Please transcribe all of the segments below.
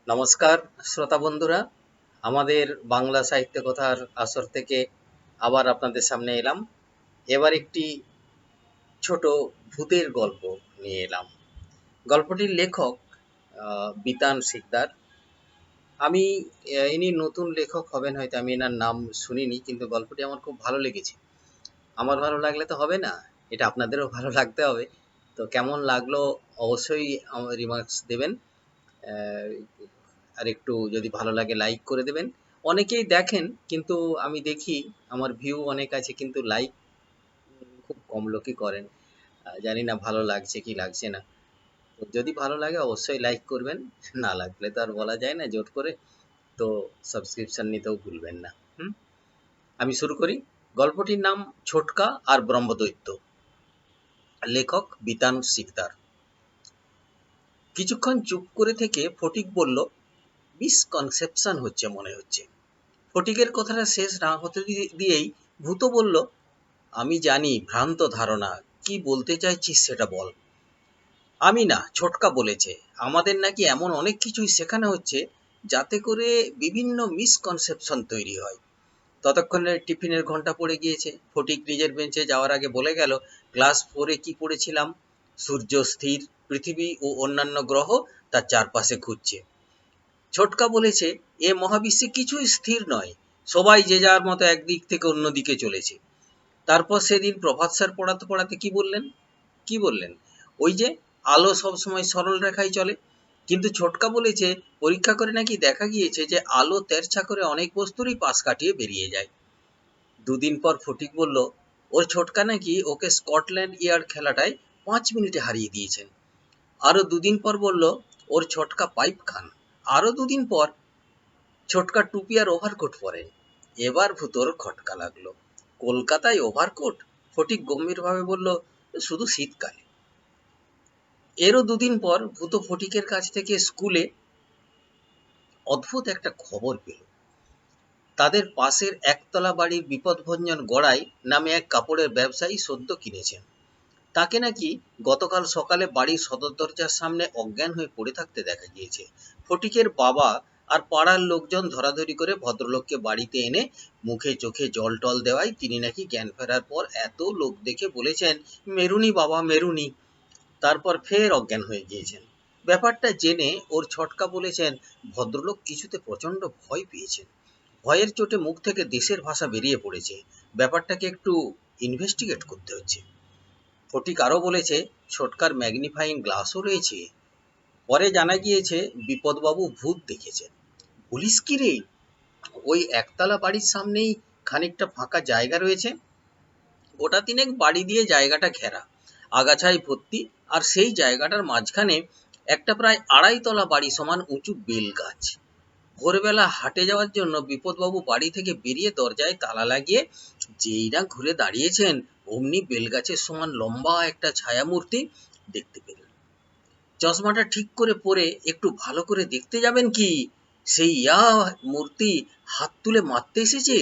নমস্কার শ্রোতা বন্ধুরা, আমাদের বাংলা সাহিত্য কথার আসর থেকে আবার আপনাদের সামনে এলাম। এবার একটি ছোট ভূতের গল্প নিয়ে এলাম। গল্পটির লেখক বিতান শিকদার। আমি ইনি নতুন লেখক হবেন, হয়তো আমি এনার নাম শুনিনি, কিন্তু গল্পটি আমার খুব ভালো লেগেছে। আমার ভালো লাগলে তো হবে না, এটা আপনাদেরও ভালো লাগতে হবে। তো কেমন লাগলো অবশ্যই রিমার্কস দেবেন। আহ, আর একটু যদি ভালো লাগে লাইক করে দেবেন। অনেকেই দেখেন, কিন্তু আমি দেখি আমার ভিউ অনেক আছে, কিন্তু লাইক খুব কম লোকই করেন। জানি না ভালো লাগছে কি লাগছে না। তো যদি ভালো লাগে অবশ্যই লাইক করবেন, না লাগলে তো আর বলা যায় না জোর করে। তো সাবস্ক্রিপশন নিতেও ভুলবেন না। হুম, আমি শুরু করি। গল্পটির নাম ছোটকা আর ব্রহ্মদৈত্য। লেখক বিতান শিকদার। কিছুক্ষণ চুপ করে থেকে ফটিক বলল, মিসকনসেপশন হচ্ছে মনে হচ্ছে। ফটিকের কথাটা শেষ না হতে দিয়েই ভূত বলল, আমি জানি ভ্রান্ত ধারণা, কি বলতে চাইছিস সেটা বল। আমি না, ছোটকা বলেছে আমাদের নাকি এমন অনেক কিছুই শেখানো হচ্ছে যাতে করে বিভিন্ন মিসকনসেপশন তৈরি হয়। ততক্ষণে টিফিনের ঘন্টা পড়ে গিয়েছে। ফটিক নিজের বেঞ্চে যাওয়ার আগে বলে গেল, ক্লাস 4-এ কি পড়েছিলাম? সূর্য স্থির, পৃথিবী ও অন্যান্য গ্রহ তার চারপাশে ঘুরছে। ছোটকা বলেছে, এ মহাবিশ্বে কিছুই স্থির নয়, সবাই যে যার মতো একদিক থেকে অন্যদিকে চলেছে। তারপর সেদিন প্রভাত স্যার পড়াতে পড়াতে কি বললেন, ওই যে আলো সবসময় সরল রেখায় চলে। কিন্তু ছোটকা বলেছে, পরীক্ষা করে নাকি দেখা গিয়েছে যে আলো তেরছা করে অনেক বস্তুরই পাশ কাটিয়ে বেরিয়ে যায়। দুদিন পর ফটিক বলল, ওর ছোটকা নাকি ওকে স্কটল্যান্ড ইয়ার্ড খেলাটায় 5 মিনিটে হারিয়ে দিয়েছেন। আরো দুদিন পর বলল, ওর ছোটকা পাইপ খান। আরো দুদিন পর ছোটকা টুপি আর ওভারকোট পরেন। এবার ভূতোর খটকা লাগলো। কলকাতায় ওভারকোট? ফটিক গম্ভীরভাবে বলল, শুধু শীতকালে। এরও দুদিন পর ভূত ফটিকের কাছ থেকে স্কুলে অদ্ভুত একটা খবর পেল। তাদের পাশের একতলা বাড়ির বিপদভঞ্জন গড়াই নামে এক কাপড়ের ব্যবসায়ী সদ্য কিনেছেন। তাকে নাকি গতকাল সকালে বাড়ির সদর দরজার সামনে অজ্ঞান হয়ে পড়ে থাকতে দেখা গিয়েছে। ফটিকের বাবা আর পাড়ার লোকজন ধরাধরি করে ভদ্রলোককে বাড়িতে এনে মুখে চোখে জল টল দেওয়ায় তিনি নাকি জ্ঞান ফেরার পর এত লোক দেখে বলেছেন, মেরুনি বাবা মেরুনি। তারপর ফের অজ্ঞান হয়ে গিয়েছেন। ব্যাপারটা জেনে ওর ছটকা বলেছেন, ভদ্রলোক কিছুতে প্রচন্ড ভয় পেয়েছেন। ভয়ের চোটে মুখ থেকে দেশের ভাষা বেরিয়ে পড়েছে। ব্যাপারটাকে একটু ইনভেস্টিগেট করতে হচ্ছে। ফটিক আরও বলেছে, ছোটকার ম্যাগনিফাইং গ্লাসও রয়েছে। পরে জানা গিয়েছে বিপদবাবু ভূত দেখেছেন। বলিস কি রে? ওই একতলা বাড়ির সামনেই খানিকটা ফাঁকা জায়গা রয়েছে। গোটা তিনেক বাড়ি দিয়ে জায়গাটা ঘেরা, আগাছায় ভর্তি। আর সেই জায়গাটার মাঝখানে একটা প্রায় 2.5 তলা বাড়ি সমান উঁচু বেল গাছ। ভোরবেলা হাটে যাওয়ার জন্য বিপদবাবু বাড়ি থেকে বেরিয়ে দরজায় তালা লাগিয়ে যেই না ঘুরে দাঁড়িয়েছেন, অমনি বেলগাছের সমান লম্বা একটা ছায়ামূর্তি দেখতে পেলেন। চশমাটা ঠিক করে পরে একটু ভালো করে দেখতে যাবেন কি, সেই মূর্তি হাত তুলে মারতে এসেছে।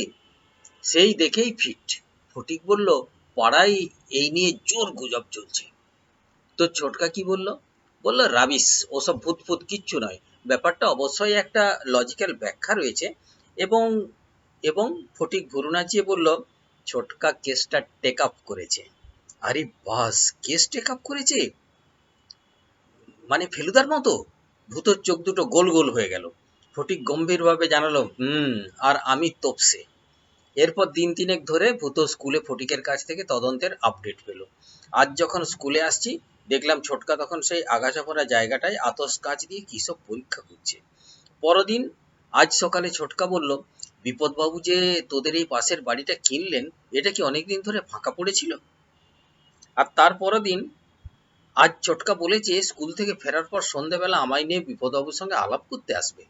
সেই দেখেই ফিট। ফটিক বলল, পাড়ায় এই নিয়ে জোর গুজব চলছে। তো ছোটকা কি বলল? বলল, রাবিস, ওসব ভূত ফুত কিচ্ছু নয়। ব্যাপারটা অবশ্যই একটা লজিক্যাল ব্যাখ্যা রয়েছে। এবং এবং ফটিক ভুরু নাচিয়ে বলল, ছোটকা কেসটা টেক আপ করেছে। আরে বাস, কেস টেক আপ করেছে? মানে ফেলুদার মতো? ভূতর চোখ দুটো গোল গোল হয়ে গেল। ফটিক গম্ভীরভাবে জানালো, আর আমি তোপসে। এরপর দিন তিনেক ধরে ভূত স্কুলে ফটিকের কাছ থেকে তদন্তের আপডেট পেল। আজ যখন স্কুলে আসছি, দেখলাম ছোটকা তখন সেই আগাছা ভরা জায়গাটায় আতস কাচ দিয়ে কী সব পরীক্ষা করছে। পরদিন আজ সকালে ছোটকা বলল, বিপদবাবু যে তোদের এই পাশের বাড়িটা কিনলেন, এটা কি অনেকদিন ধরে ফাঁকা পড়েছিল? আর তার পরদিন আজ ছোটকা বলেছে স্কুল থেকে ফেরার পর সন্ধ্যাবেলা আমায় নিয়ে বিপদবাবুর সঙ্গে আলাপ করতে আসবে।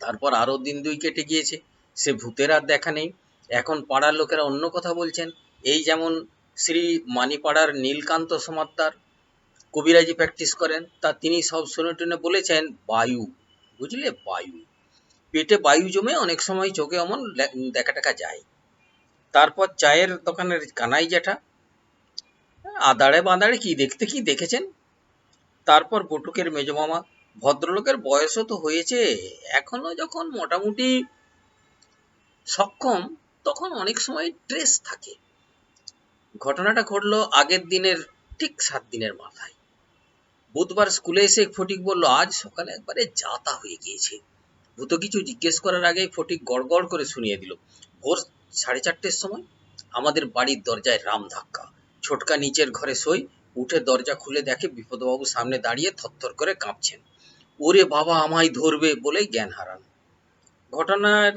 তারপর আরো দিন দুই কেটে গিয়েছে, সে ভূতের আর দেখা নেই। এখন পাড়ার লোকেরা অন্য কথা বলছেন। এই যেমন শ্রী মানিপাড়ার নীলকান্ত সমাদ্দার কবিরাজি প্র্যাকটিস করেন, তা তিনি সব শুনে টুনে বলেছেন, বায়ু, বুঝলে, বায়ু। পেটে বায়ু জমে অনেক সময় চোখে অমন দেখা টাকা যায়। তারপর চায়ের দোকানের কানাই জ্যাঠা আদাড়ে বাঁদাড়ে কি দেখতে কি দেখেছেন। তারপর বটুকের মেজমামা ভদ্রলোকের বয়সও তো হয়েছে, এখনো যখন মোটামুটি সক্ষম, তখন অনেক সময় ট্রেস থাকে। ঘটনাটা ঘটলো আগের দিনের ঠিক 7 দিনের মাথায়। বুধবার স্কুলে এসে ফটিক বলল, আজ সকালে একবারে যাতা হয়ে গিয়েছে। ভূত কিছু জিজ্ঞেস করার আগেই ফটিক গড়গড় করে শুনিয়ে দিল। ভোর 4:30-র সময় আমাদের বাড়ির দরজায় রাম ধাক্কা। ছোটকা নিচের ঘরে শোয়, উঠে দরজা খুলে দেখে বিপদবাবু সামনে দাঁড়িয়ে থরথর করে কাঁপছেন। ওরে বাবা, আমায় ধরবে বলেই জ্ঞান হারান। ঘটনার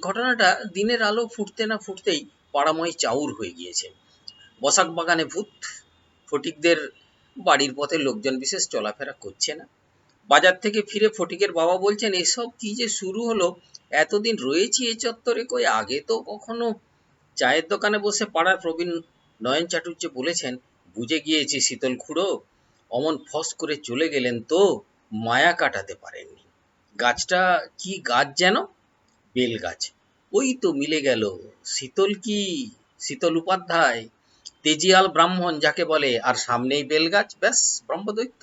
ঘটনাটা দিনের আলো ফুটতে না ফুটতেই পাড়াময় চাউর হয়ে গিয়েছে। বসাক বাগানে ভূত, ফটিকদের বাড়ির পথে লোকজন বিশেষ চলাফেরা করছে না। বাজার থেকে ফিরে ফটিকের বাবা বলছেন, এসব কি যে শুরু হলো, এতদিন রয়েছি এ চত্বরে, কই আগে তো কখনো। চায়ের দোকানে বসে পাড়ার প্রবীণ নয়ন চাটুর্য বলেছেন, বুঝে গিয়েছি শীতল খুড়ো, অমন ফস করে চলে গেলেন তো মায়া কাটাতে পারেননি। গাছটা কি গাছ যেন? বেল গাছ। ওই তো মিলে গেল। শীতল কি? শীতল উপাধ্যায়, তেজিয়াল ব্রাহ্মণ যাকে বলে, আর সামনেই বেল গাছ, ব্যাস ব্রহ্মদৈত্য।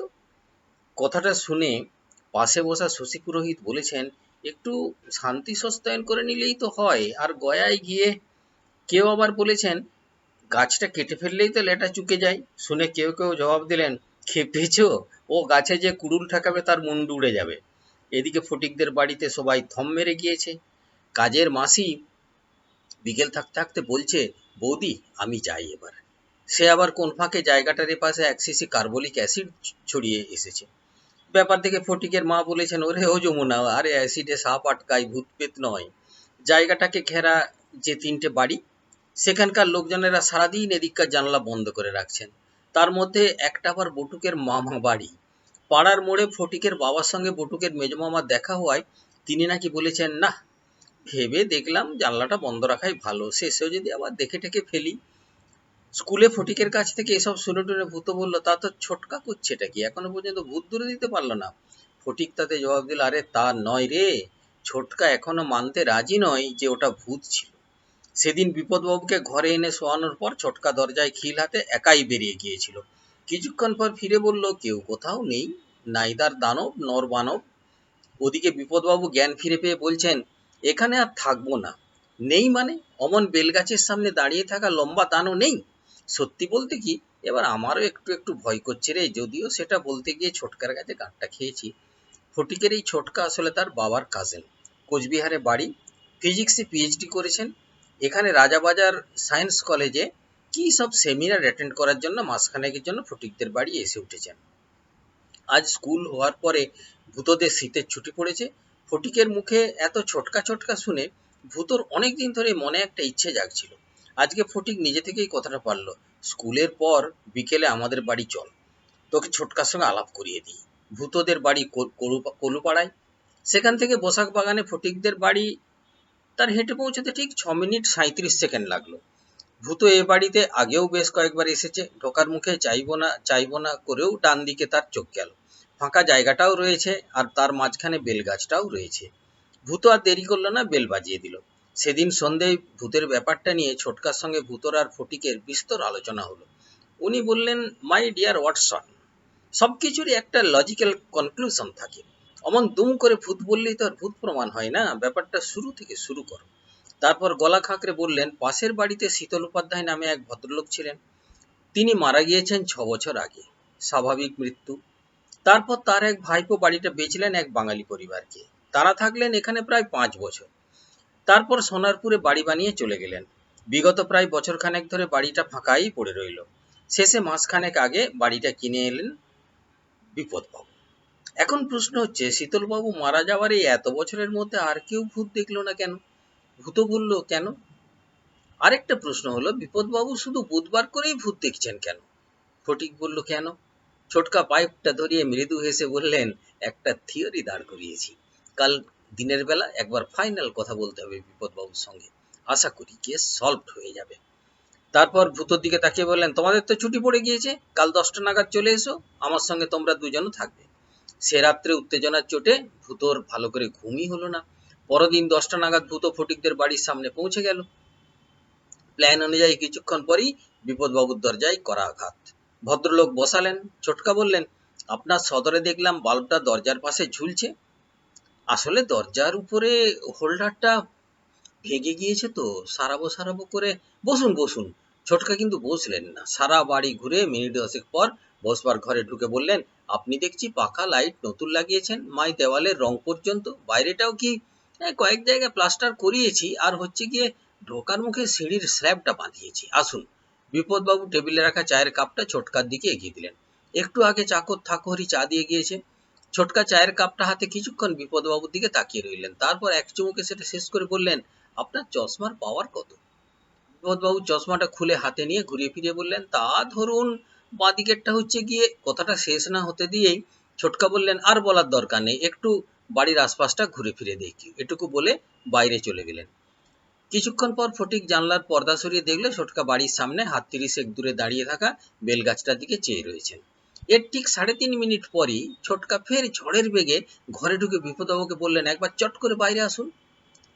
কথাটা শুনে পাশে বসা শশী পুরোহিত বলেছেন, একটু শান্তি সস্তায়ন করে নিলেই তো হয়, আর গয়ায় গিয়ে। কেউ আবার বলেছেন, গাছটা কেটে ফেললেই তো লেটা চুকে যায়। শুনে কেউ কেউ জবাব দিলেন, খেপেছ, ও গাছে যে কুড়ুল ঠেকাবে তার মুন্ডু উড়ে যাবে। এদিকে ফটিকদের বাড়িতে সবাই থম মেরে গিয়েছে। কাজের মাসি বিকেল থাকতে থাকতে বলছে, বৌদি আমি যাই এবার। সে আবার কোন ফাঁকে জায়গাটার এপাশে 1 শিশি কার্বলিক অ্যাসিড ছড়িয়ে এসেছে। ব্যাপার দেখে ফটিকের মা বলেছেন, ওরে ও যমুনা, আরে অ্যাসিডে সাপ আটকায়, ভূতপেত নয়। জায়গাটাকে ঘেরা যে 3টে বাড়ি, সেখানকার লোকজনেরা সারাদিন এদিককার জানলা বন্ধ করে রাখছেন। তার মধ্যে একটা আবার বটুকের মামা বাড়ি। পাড়ার মোড়ে ফটিকের বাবার সঙ্গে বটুকের মেজমামার দেখা হওয়ায় তিনি নাকি বলেছেন, না, ভেবে দেখলাম জানলাটা বন্ধ রাখাই ভালো, শেষেও যদি আবার দেখে টেকে ফেলি। স্কুলে ফটিকের কাছ থেকে এসব শুনে টুনে ভূত বলল, তা তো ছোটকা করছেটা কি, এখনো পর্যন্ত ভূত দূরে দিতে পারলো না। ফটিক তাতে জবাব দিল, আরে তা নয় রে, ছোটকা এখনো মানতে রাজি নয় যে ওটা ভূত ছিল। সেদিন বিপদবাবুকে ঘরে এনে শোয়ানোর পর ছোটকা দরজায় খিল হাতে একাই বেরিয়ে গিয়েছিল। কিছুক্ষণ পর ফিরে বলল, কেউ কোথাও নেই, নাইদার দানব নর বানব। ওদিকে বিপদবাবু জ্ঞান ফিরে পেয়ে বলছেন, এখানে আর থাকবো না। নেই মানে? অমন বেলগাছের সামনে দাঁড়িয়ে থাকা লম্বা দানও নেই? সত্যি বলতে কি, এবার আমারও একটু একটু ভয় করছে রে, যদিও সেটা বলতে গিয়ে ছোটকার কাছে গাঁটটা খেয়েছি। ফটিকের এই ছোটকা আসলে তার বাবার কাজিন, কোচবিহারে বাড়ি, ফিজিক্সে পিএইচডি করেছেন। এখানে রাজাবাজার সায়েন্স কলেজে কি সব সেমিনার অ্যাটেন্ড করার জন্য মাসখানেকের জন্য ফটিকদের বাড়ি এসে উঠেছেন। আজ স্কুল হওয়ার পরে ভূতদের শীতের ছুটি পড়েছে। ফটিকের মুখে এত ছোটকা ছোটকা শুনে ভূতর অনেক দিন ধরে মনে একটা ইচ্ছে জাগছিল। আজকে ফটিক নিজে থেকেই কথাটা পারল, স্কুলের পর বিকেলে আমাদের বাড়ি চল, তোকে ছোটকার সঙ্গে আলাপ করিয়ে দিই। ভূতদের বাড়ি কলুপাড়ায়। সেখান থেকে বসাক বাগানে ফটিকদের বাড়ি তার হেঁটে পৌঁছতে ঠিক 6 মিনিট 37 সেকেন্ড লাগলো। ভূত এ বাড়িতে আগেও বেশ কয়েকবার এসেছে। ঢোকার মুখে চাইবো না করেও ডান দিকে তার চোখ গেল। ফাঁকা জায়গাটাও রয়েছে, আর তার মাঝখানে বেলগাছটাও রয়েছে। ভূত আর দেরি করলো না, বেল বাজিয়ে দিল। সেদিন সন্ধ্যায় ভূতের ব্যাপারটা নিয়ে ছোটকার সঙ্গে ভূতর আর ফটিকের বিস্তর আলোচনা হলো। উনি বললেন, মাই ডিয়ার ওয়াটসন, সবকিছুরই একটা লজিক্যাল কনক্লুশন থাকে। অমন দুম করে ভূত বললেই তো আর ভূত প্রমাণ হয় না, ব্যাপারটা শুরু থেকে শুরু করো। তারপর গলা খাঁকড়ে বললেন, পাশের বাড়িতে শীতল উপাধ্যায় নামে এক ভদ্রলোক ছিলেন। তিনি মারা গিয়েছেন 6 বছর আগে, স্বাভাবিক মৃত্যু। তারপর তার এক ভাইপো বাড়িটা বেচলেন এক বাঙালি পরিবারকে। তারা থাকলেন এখানে প্রায় 5 বছর। তারপর সোনারপুরে বাড়ি বানিয়ে চলে গেলেন। বিগত প্রায় বছরখানেক ধরে বাড়িটা ফাঁকাই পড়ে রইল। শেষে মাসখানেক আগে বাড়িটা কিনে এলেন বিপদবাবু। এখন প্রশ্ন হচ্ছে, শীতলবাবু মারা যাওয়ার এই এত বছরের মধ্যে আর কেউ ভূত দেখলো না কেন? ভূত বলল কেন? আরেকটা প্রশ্ন হলো, বিপদবাবু শুধু বুধবার করেই ভূত দেখছেন কেন? ফটিক বলল, কেন? ছোটকা পাইপটা ধরিয়ে মৃদু হেসে বললেন, একটা থিওরি দাঁড় করিয়েছি। কাল দিনের বেলা একবার ফাইনাল কথা বলতে হবে বিপদবাবুর সঙ্গে, আশা করি কেস সলভড হয়ে যাবে। তারপর ভূতর দিকে তাকিয়ে বললেন, তোমাদের তো ছুটি পড়ে গিয়েছে, কাল 10টা নাগাদ চলে এসো, আমার সঙ্গে তোমরা দুজনও থাকবে। সে রাত্রে উত্তেজনার চোটে ভূতর ভালো করে ঘুমই হলো না। পরদিন 10টা নাগাদ ভূত ফটিকদের বাড়ির সামনে পৌঁছে গেল। প্ল্যান অনুযায়ী কিছুক্ষণ পরেই বিপদবাবুর দরজায় করা আঘাত। ভদ্রলোক বসালেন। ছোটকা বললেন, আপনার সদরে দেখলাম বাল্বটা দরজার পাশে ঝুলছে। আসলে দরজার উপরে হোল্ডারটা ভেঙে গিয়েছে তো, সারাবো করে। বসুন বসুন। ছোটকা কিন্তু বসলেন না, সারা বাড়ি ঘুরে মিনিট 10 পর বসবার ঘরে ঢুকে বললেন, আপনি দেখছি পাখা লাইট নতুন লাগিয়েছেন, মাই দেওয়ালের রং পর্যন্ত, বাইরেটাও কি কয়েক জায়গায় প্লাস্টার করিয়েছি, আর হচ্ছে গিয়ে ঢোকার মুখে সিঁড়ির স্ল্যাবটা বাঁধিয়েছি। আসুন। বিপদবাবু টেবিলে রাখা চায়ের কাপটা ছোটকার দিকে এগিয়ে দিলেন। একটু আগে চাকর ঠাকুরি চা দিয়ে গিয়েছে। ছোটকা চায়ের কাপটা হাতে কিছুক্ষণ বিপদবাবুর দিকে তাকিয়ে রইলেন, তারপর এক চুমুকে সেটা শেষ করে বললেন, আপনার চশমার পাওয়ার কত? বিপদবাবু চশমাটা খুলে হাতে নিয়ে ঘুরিয়ে ফিরিয়ে বললেন, তা ধরুন বাঁদিকেরটা হচ্ছে গিয়ে। কথাটা শেষ না হতে দিয়েই ছোটকা বললেন, আর বলার দরকার নেই, একটু বাড়ির আশপাশটা ঘুরে ফিরে দেখি। এটুকু বলে বাইরে চলে গেলেন। কিছুক্ষণ পর ফটিক জানলার পর্দা সরিয়ে দেখলে ছোটকা বাড়ির সামনে হাত 30 দূরে দাঁড়িয়ে থাকা বেলগাছটার দিকে চেয়ে রয়েছেন। এর ঠিক 3.5 মিনিট পরই ছোটকা ফের ঝড়ের বেগে ঘরে ঢুকে বিপদবাবুকে বললেন, একবার চট করে বাইরে আসুন।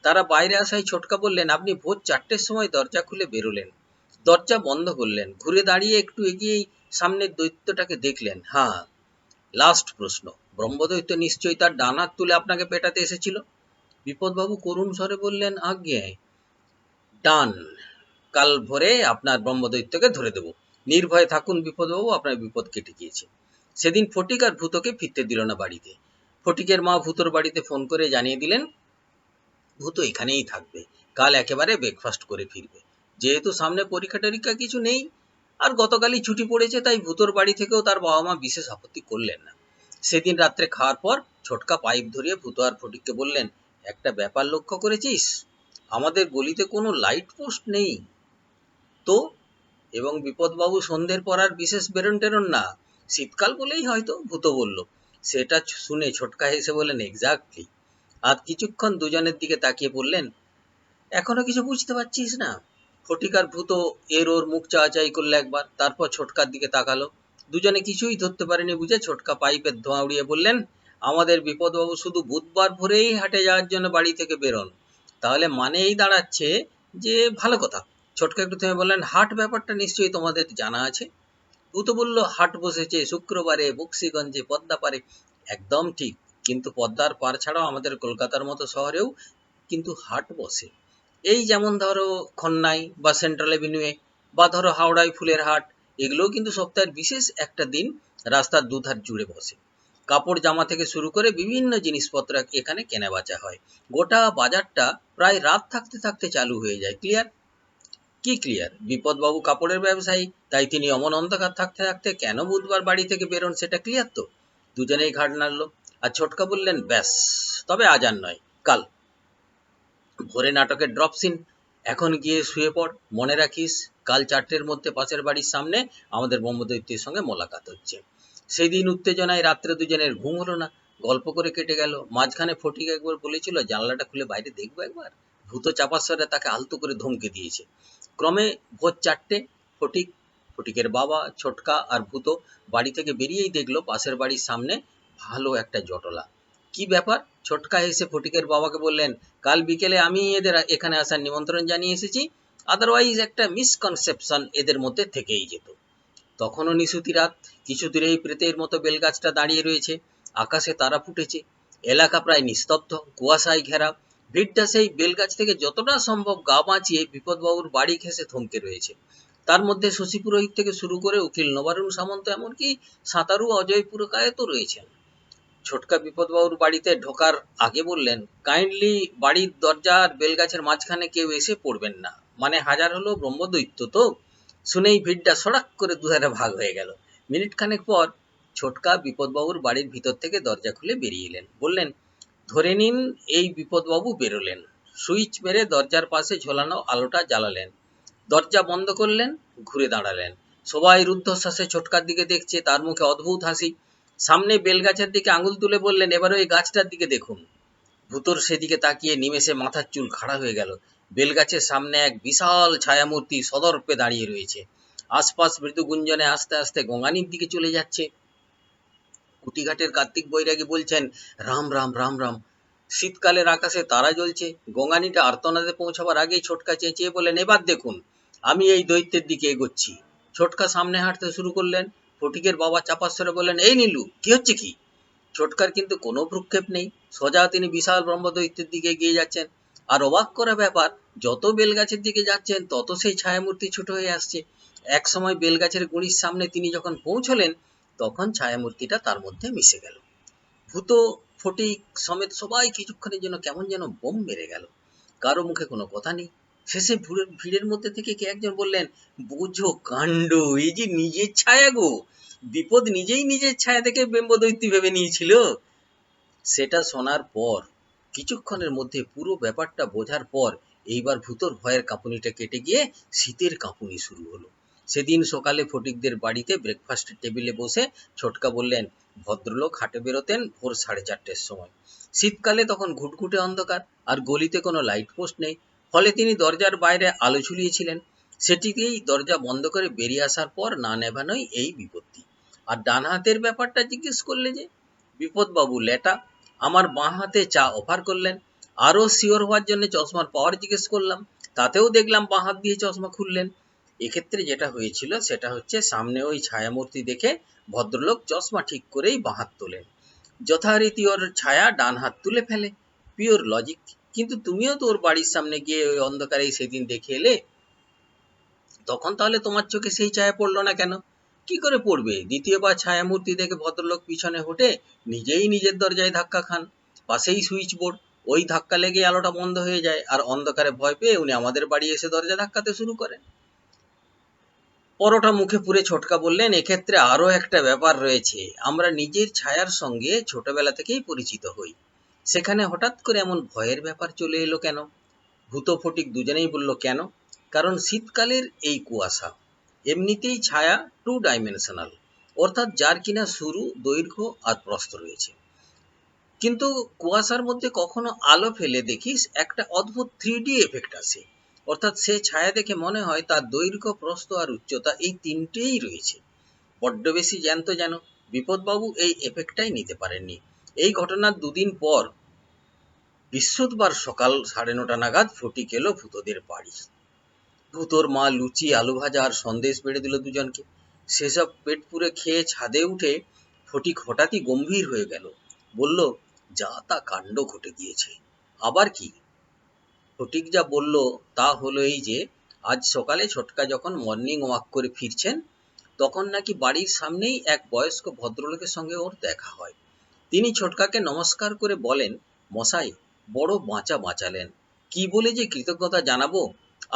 তারা বাইরে আসায় ছোটকা বললেন, আপনি ভোর 4টের সময় দরজা খুলে বেরোলেন, দরজা বন্ধ করলেন, ঘুরে দাঁড়িয়ে একটু এগিয়েই সামনের দৈত্যটাকে দেখলেন। হ্যাঁ, লাস্ট প্রশ্ন, ব্রহ্মদৈত্য নিশ্চয়ই তার ডান হাত তুলে আপনাকে পেটাতে এসেছিল? বিপদবাবু করুণ স্বরে বললেন, আজ্ঞে, ডান। কাল ভোরে আপনার ব্রহ্মদৈত্যকে ধরে দেব। নির্ভয়ে থাকুন বিপদবাবু, আপনার বিপদ কেটে গিয়েছে। সেদিন ফটিক আর ভূতকে ফিরতে দিল না বাড়িতে। ফটিকের মা ভূতর বাড়িতে ফোন করে জানিয়ে দিলেন, ভূত এখানেই থাকবে, কাল একেবারে ব্রেকফাস্ট করে ফিরবে। যেহেতু সামনে পরীক্ষা টরীক্ষা কিছু নেই, আর গতকালই ছুটি পড়েছে, তাই ভূতর বাড়ি থেকেও তার বাবা মা বিশেষ আপত্তি করলেন না। সেদিন রাত্রে খাওয়ার পর ছোটকা পাইপ ধরিয়ে ভূত আর ফটিককে বললেন, একটা ব্যাপার লক্ষ্য করেছিস? আমাদের গলিতে কোনো লাইট পোস্ট নেই তো। এবং বিপদবাবু সন্ধ্যের পর আর বিশেষ বেরোন টেরোন না, শীতকাল বলেই হয়তো, ভূত বলল। সেটা শুনে ছোটকা হেসে বললেন, এক্স্যাক্টলি। আর কিছুক্ষণ দুজনের দিকে তাকিয়ে বললেন, এখনো কিছু বুঝতে পারছিস না? ফটিক আর ভূত এর ওর মুখ চাওয়াচাই করলো একবার, তারপর ছোটকার দিকে তাকালো। দুজনে কিছুই ধরতে পারেনি বুঝে ছোটকা পাইপের ধোঁয়া উড়িয়ে বললেন, আমাদের বিপদবাবু শুধু বুধবার ভোরেই হাটে যাওয়ার জন্য বাড়ি থেকে বেরোন। তাহলে মানে এই দাঁড়াচ্ছে যে ভালো কথা। ছোটকা একটু থেমে বললেন, হাট ব্যাপারটা নিশ্চয়ই তোমাদের জানা আছে? ভূত বলল, হাট বসেছে শুক্রবারে বক্সিগঞ্জে পদ্মাপাড়ে। একদম ঠিক, কিন্তু পদ্মার পার ছাড়াও আমাদের কলকাতার মতো শহরেও কিন্তু হাট বসে। এই যেমন ধরো খন্নাই বা সেন্ট্রাল এভিনিউয়ে, বা ধরো হাওড়ায় ফুলের হাট। এগুলোও কিন্তু সপ্তাহের বিশেষ একটা দিন রাস্তার দুধার জুড়ে বসে। কাপড় জামা থেকে শুরু করে বিভিন্ন জিনিসপত্র এখানে কেনা বেচা হয়। গোটা বাজারটা প্রায় রাত থাকতে থাকতে চালু হয়ে যায়। ক্লিয়ার? কি ক্লিয়ার? বিপদবাবু কাপড়ের ব্যবসায়ী, তাই তিনি অমন অন্ধকার থাকতে থাকতে কেন বুধবার বাড়ি থেকে বেরোন সেটা ক্লিয়ার তো। দুজনেই ঘাড় নাড়ল। আর ছোটকা বললেন, ব্যাস, তবে আজ আর নয়, কাল ভোরে নাটকের ড্রপ সিন। এখন গিয়ে শুয়ে পড়, মনে রাখিস কাল 4টের মধ্যে পাশের বাড়ির সামনে আমাদের ব্রহ্মদৈত্যের সঙ্গে মোলাকাত হচ্ছে। সেই দিন উত্তেজনায় রাত্রে দুজনের ঘুম হলো না, গল্প করে কেটে গেল। মাঝখানে ফটিক একবার বলেছিল, জানলাটা খুলে বাইরে দেখবো একবার। ভূত চাপার স্বরে তাকে আলতো করে ধমকে দিয়েছে। ক্রমে ভোর 4টে, ফটিক, ফটিকের বাবা, ছোটকা আর ভূত বাড়ি থেকে বেরিয়েই দেখলো পাশের বাড়ির সামনে ভালো একটা জটলা। কি ব্যাপার? ছোটকা হেসে ফটিকের বাবাকে বললেন, কাল বিকেলে আমি এদের এখানে আসার নিমন্ত্রণ জানিয়ে এসেছি, আদারওয়াইজ একটা মিসকনসেপশন এদের মধ্যে থেকেই যেত। তখনও নিশুতি রাত। কিছু দূরেই প্রেতের মতো বেলগাছটা দাঁড়িয়ে রয়েছে। আকাশে তারা ফুটেছে। এলাকা প্রায় নিস্তব্ধ, কুয়াশায় ঘেরা। ভিড়টা সেই বেলগাছ থেকে যতটা সম্ভব গা বাঁচিয়ে বিপদবাবুর বাড়ি ঘেঁষে থমকে রয়েছে। তার মধ্যে শশী পুরোহিত থেকে শুরু করে উকিল নবারুণ সামন্ত, এমনকি সাঁতারু অজয় পুরকায়তও রয়েছেন। ছোটকা বিপদবাবুর বাড়িতে ঢোকার আগে বললেন, কাইন্ডলি বাড়ির দরজার বেলগাছের মাঝখানে কেউ এসে পড়বেন না, মানে হাজার হলো ব্রহ্মদৈত্য তো। শুনেই ভিড়টা সড়াক করে দুধারে ভাগ হয়ে গেল। মিনিট খানেক পর ছোটকা বিপদবাবুর বাড়ির ভিতর থেকে দরজা খুলে বেরিয়ে এলেন। বললেন, ধরে নিন এই বিপদবাবু বেরোলেন। সুইচ মেরে দরজার পাশে ঝোলানো আলোটা জ্বালালেন, দরজা বন্ধ করলেন, ঘুরে দাঁড়ালেন। সবাই রুদ্ধশ্বাসে ছোটকার দিকে দেখছে, তার মুখে অদ্ভুত হাসি। সামনে বেলগাছের দিকে আঙুল তুলে বললেন, এবার ওই গাছটার দিকে দেখুন। ভূতর সেদিকে তাকিয়ে নিমেষে মাথার চুল খাড়া হয়ে গেল। বেলগাছের সামনে এক বিশাল ছায়ামূর্তি সদর্পে দাঁড়িয়ে রয়েছে। আশপাশ মৃদু গুঞ্জনে আস্তে আস্তে গঙ্গানির দিকে চলে যাচ্ছে। কুটিঘাটের কার্তিক বৈরাগী বলছেন, রাম রাম রাম রাম। শীতকালের আকাশে তারা জ্বলছে। গঙ্গানিটা আর্তনাদে পৌঁছাবার আগেই ছোটকা চেঁচিয়ে বললেন, এবার দেখুন, আমি এই দৈত্যের দিকে এগোচ্ছি। ছোটকা সামনে হাঁটতে শুরু করলেন। ফটিকের বাবা চাপা স্বরে বললেন, এই নীলু, কি হচ্ছে কি? ছোটকার কিন্তু কোনো ভ্রুক্ষেপ নেই, সোজা তিনি বিশাল ব্রহ্মদৈত্যের দিকে এগিয়ে যাচ্ছেন। আর অবাক করা ব্যাপার, যত বেলগাছের দিকে যাচ্ছেন তত সেই ছায়ামূর্তি ছোট হয়ে আসছে। এক সময় বেলগাছের গুঁড়ির সামনে তিনি যখন পৌঁছলেন, তখন ছায়ামূর্তিটা তার মধ্যে মিশে গেল। ভূত, ফটিক সমেত সবাই কিছুক্ষণের জন্য কেমন যেন বোম মেরে গেল। কারো মুখে কোনো কথা নেই। শেষে ভিড়ের মধ্যে থেকে কে একজন বললেন, বুঝো কাণ্ড, এই যে নিজের ছায়া গো! বিপদ নিজেই নিজের ছায়া থেকে ব্রহ্মদৈত্যী ভেবে নিয়েছিল। সেটা শোনার পর, কিছুক্ষণের মধ্যে পুরো ব্যাপারটা বোঝার পর, এইবার ভূতর ভয়ের কাঁপুনিটা কেটে গিয়ে শীতের কাঁপুনি শুরু হলো। সেদিন সকালে ফটিকদের বাড়িতে ব্রেকফাস্টের টেবিলে বসে ছোটকা বললেন, ভদ্রলোক হাটে বেরোতেন ভোর 4:30-র সময়। শীতকালে তখন ঘুটঘুটে অন্ধকার, আর গলিতে কোনো লাইট পোস্ট নেই, ফলে তিনি দরজার বাইরে আলো ঝুলিয়েছিলেন। সেটিতেই দরজা বন্ধ করে বেরিয়ে আসার পর না নেভানোই এই বিপত্তি। আর ডান হাতের ব্যাপারটা জিজ্ঞেস করলে যে? বিপদবাবু লেটা আমার বাঁ হাতে চা অফার করলেন। আরও শিওর হওয়ার জন্য চশমার পাওয়ার জিজ্ঞেস করলাম, তাতেও দেখলাম বাঁ হাত দিয়ে চশমা খুললেন। এক্ষেত্রে যেটা হয়েছিল সেটা হচ্ছে, সামনে ওই ছায়ামূর্তি দেখে ভদ্রলোক চশমা ঠিক করেই বাঁ হাত তোলেন, যথারীতি ওর ছায়া ডান হাত তুলে ফেলে। Pure logic. কিন্তু তুমিও তো ওর বাড়ির সামনে গিয়ে ওই অন্ধকারেই সেদিন দেখে এলে, তখন তাহলে তোমার চোখে সেই ছায়া পড়লো না কেন? কি করে পড়বে? দ্বিতীয়বার ছায়ামূর্তি দেখে ভদ্রলোক পিছনে হটে নিজেই নিজের দরজায় ধাক্কা খান। পাশেই সুইচ বোর্ড, ওই ধাক্কা লেগে আলোটা বন্ধ হয়ে যায়, আর অন্ধকারে ভয় পেয়ে উনি আমাদের বাড়ি এসে দরজা ধাক্কাতে শুরু করেন। পরোটা মুখে পুরে ছোটকা বললেন, এক্ষেত্রে আরও একটা ব্যাপার রয়েছে। আমরা নিজের ছায়ার সঙ্গে ছোটবেলা থেকেই পরিচিত হই, সেখানে হঠাৎ করে এমন ভয়ের ব্যাপার চলে এলো কেন? ভূত ফটিক দুজনেই বলল, কেন? কারণ শীতকালের এই কুয়াশা, এমনিতেই ছায়া 2 ডাইমেনশনাল, অর্থাৎ যার কিনা শুরু, দৈর্ঘ্য আর প্রস্থ রয়েছে। কিন্তু কুয়াশার মধ্যে কখনো আলো ফেলে দেখিস একটা অদ্ভুত 3D এফেক্ট আসে, অর্থাৎ সে ছায়া দেখে মনে হয় তার দৈর্ঘ্য, প্রস্থ আর উচ্চতা এই তিনটেই রয়েছে। বড্ড বেশি জ্যান্ত যেন। বিপদবাবু এই এফেক্টটাই নিতে পারেননি। এই ঘটনার 2 দিন পর বৃহস্পতিবার সকাল 9:30 নাগাদ ফটিক এলো ভূতদের বাড়ি। ভূতোর মা লুচি, আলু ভাজা আর সন্দেশ বেড়ে দিল দুজনকে। সেসব পেট পুরে খেয়ে ছাদে উঠে ফটিক হঠাৎই গম্ভীর হয়ে গেল। বলল, যা তা কাণ্ড ঘটে গিয়েছে। আবার কি? ফটিক যা বলল তা হলো এই যে, আজ সকালে ছোটকা যখন মর্নিং ওয়াক করে ফিরছেন, তখন নাকি বাড়ির সামনেই এক বয়স্ক ভদ্রলোকের সঙ্গে ওর দেখা হয়। তিনি ছোটকাকে নমস্কার করে বলেন, মশাই, বড় বাঁচালেন। কি বলে যে কৃতজ্ঞতা জানাবো?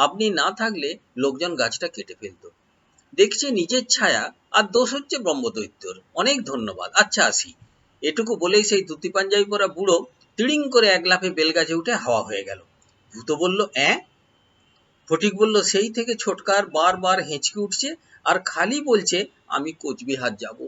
আপনি না থাকলে লোকজন গাছটা কেটে ফেলত। দেখছে নিজের ছায়া, আর দোষ হচ্ছে ব্রহ্মদৈত্যর। অনেক ধন্যবাদ, আচ্ছা আসি। এটুকু বলেই সেই ধুতি পাঞ্জাবি পরা বুড়ো তিড়িং করে এক লাফে বেলগাছে উঠে হাওয়া হয়ে গেল। ভূত বলল, ফটিক বলল, সেই থেকে ছোটকার বারবার হেঁচকি উঠছে, আর খালি বলছে আমি কোচবিহার যাব।